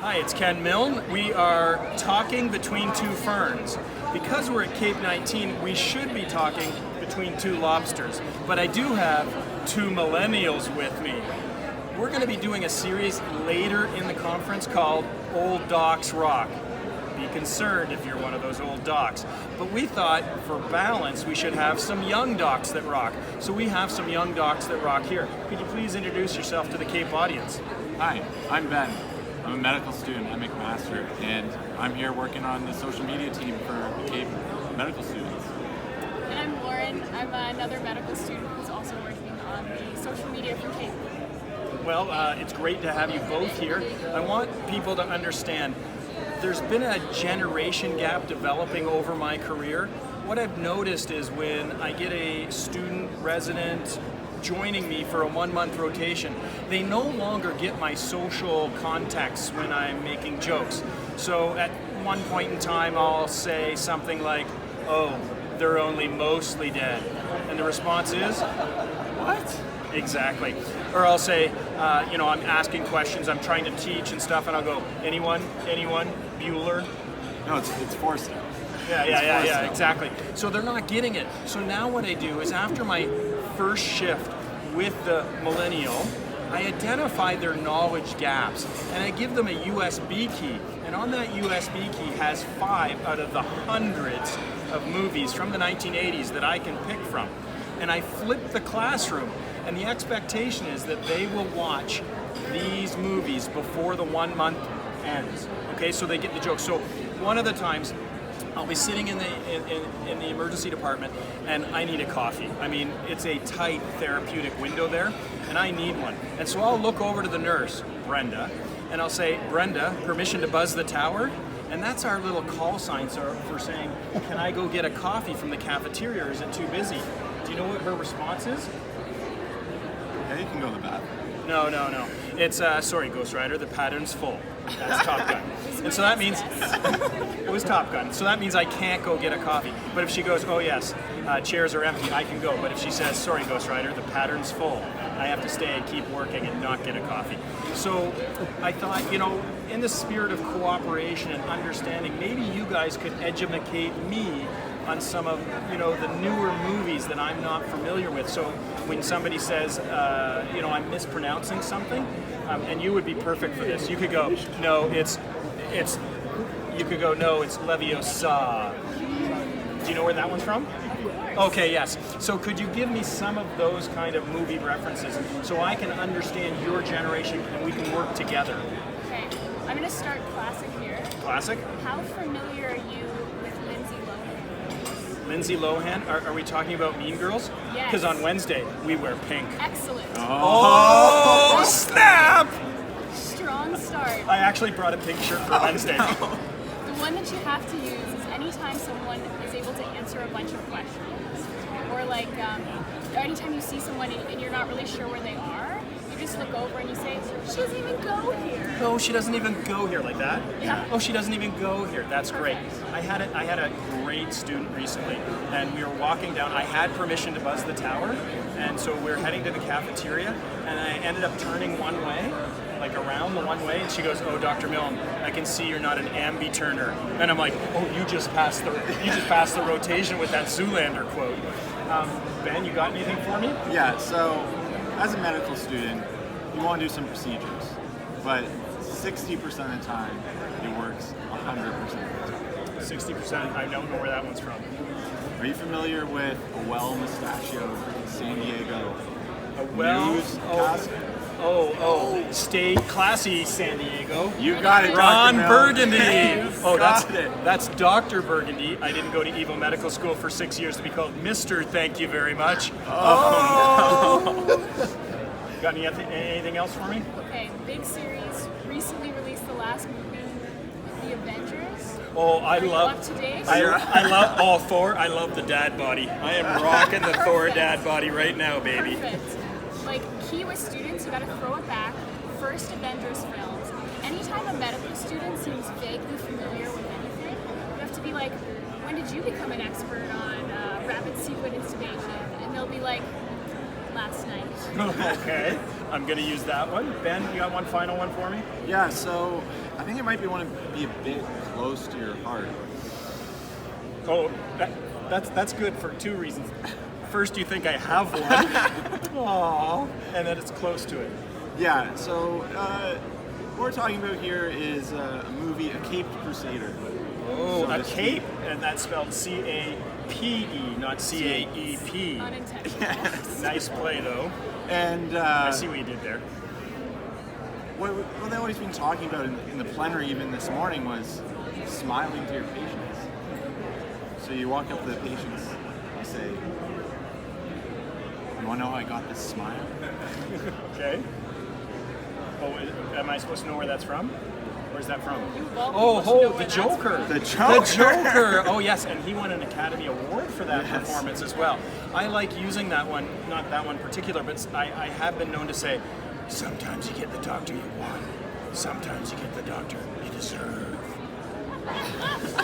Hi, it's Ken Milne. We are talking between two ferns. Because we're at CAEP19, we should be talking between two lobsters. But I do have two millennials with me. We're going to be doing a series later in the conference called Old Docs Rock. Be concerned if you're one of those old docs. But we thought, for balance, we should have some young docs that rock. So we have some young docs that rock here. Could you please introduce yourself to the CAEP audience? Hi, I'm Ben. I'm a medical student at McMaster, and I'm here working on the social media team for the CAEP medical students. And I'm Lauren. I'm another medical student who's also working on the social media for CAEP. Well, it's great to have you both here. I want people to understand there's been a generation gap developing over my career. What I've noticed is when I get a student resident joining me for a 1-month rotation, they no longer get my social context when I'm making jokes. So at one point in time, I'll say something like, "Oh, they're only mostly dead." And the response is, "What?" Exactly. Or I'll say, I'm asking questions, I'm trying to teach and stuff, and I'll go, anyone, Bueller? No, it's Forestell. Yeah, exactly. So they're not getting it. So now what I do is after my first shift with the millennial, I identify their knowledge gaps and I give them a USB key. And on that USB key has 5 out of the hundreds of movies from the 1980s that I can pick from. And I flip the classroom, and the expectation is that they will watch these movies before the 1 month ends. Okay, so they get the joke. So one of the times, I'll be sitting in the emergency department, and I need a coffee. I mean, it's a tight therapeutic window there, and I need one. And so I'll look over to the nurse, Brenda, and I'll say, "Brenda, permission to buzz the tower?" And that's our little call sign for saying, "Can I go get a coffee from the cafeteria, or is it too busy?" Do you know what her response is? Yeah, you can go to the bathroom. No. It's, sorry, Ghost Rider, the pattern's full. That's Top Gun. And so that means, it was Top Gun. So that means I can't go get a coffee. But if she goes, "Oh yes, chairs are empty," I can go. But if she says, "Sorry, Ghost Rider, the pattern's full," I have to stay and keep working and not get a coffee. So I thought, in the spirit of cooperation and understanding, maybe you guys could educate me on some of the newer movies that I'm not familiar with. So when somebody says, I'm mispronouncing something, and you would be perfect for this. You could go, "No, it's." You could go, "No, it's Leviosa." Do you know where that one's from? Okay, yes. So could you give me some of those kind of movie references so I can understand your generation and we can work together? Okay, I'm going to start classic here. Classic? How familiar are you with Lindsay Lohan? Lindsay Lohan? Are we talking about Mean Girls? Yes. Because on Wednesday, we wear pink. Excellent. Oh, snap! Strong start. I actually brought a pink shirt for Wednesday. The one that you have to use is anytime someone is able to answer a bunch of questions. Or anytime you see someone and you're not really sure where they are, you just look over and you say, "She doesn't even go here." Oh, she doesn't even go here, like that? Yeah. Oh, she doesn't even go here. That's great. I had a great student recently, and we were walking down. I had permission to buzz the tower, and so we were heading to the cafeteria, and I ended up turning one way, like around the one way, and she goes, "Oh, Dr. Milne, I can see you're not an ambi-turner." And I'm like, "Oh, you just passed the rotation with that Zoolander quote." Ben, you got anything for me? Yeah, so as a medical student, you want to do some procedures, but 60% of the time, it works 100% of the time. 60%, I don't know where that one's from. Are you familiar with a well-mustachioed San Diego news cast? Stay classy, San Diego. You got it, Ron Dr. Burgundy. Milne. That's Dr. Burgundy. I didn't go to Evo Medical School for 6 years to be called Mr. Thank you very much. Got anything else for me? Okay, big series. Recently released the last movie, The Avengers. Oh, Are you up to date? I love Thor. I love the dad body. I am rocking the Thor dad body right now, baby. Perfect. Key with students, you gotta throw it back. First Avengers films. Anytime a medical student seems vaguely familiar with anything, you have to be like, "When did you become an expert on rapid sequence intubation?" And they'll be like, "Last night." Okay, I'm gonna use that one. Ben, you got one final one for me? Yeah, so I think it might be one to be a bit close to your heart. Oh, that's good for two reasons. First, you think I have one. Aww. And then it's close to it. Yeah, so what we're talking about here is a movie, A Caped Crusader. Oh, So a to speak. cape, and that's spelled C-A-P-E, not C-A-E-P. Unintentional. Nice play, though. And I see what you did there. what they've always been talking about in the plenary even this morning was smiling to your patients. So you walk up to the patients, you say, you want to know how I got this smile? Okay. Oh, am I supposed to know where that's from? Where's that from? Well, Oh, the Joker. The Joker. The Joker. Oh, yes, and he won an Academy Award for that Yes. performance as well. I like using that one, not that one particular, but I have been known to say, sometimes you get the doctor you want, sometimes you get the doctor you deserve.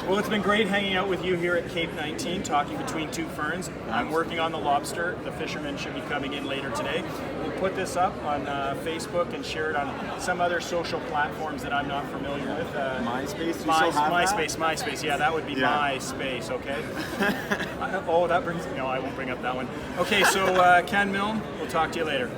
Well, it's been great hanging out with you here at CAEP19, talking between two ferns. I'm working on the lobster. The fishermen should be coming in later today. We'll put this up on Facebook and share it on some other social platforms that I'm not familiar with. MySpace? Do you still have that? MySpace. Yeah, that would be Yeah. MySpace, okay? Oh, that brings... No, I won't bring up that one. Okay, so Ken Milne, we'll talk to you later.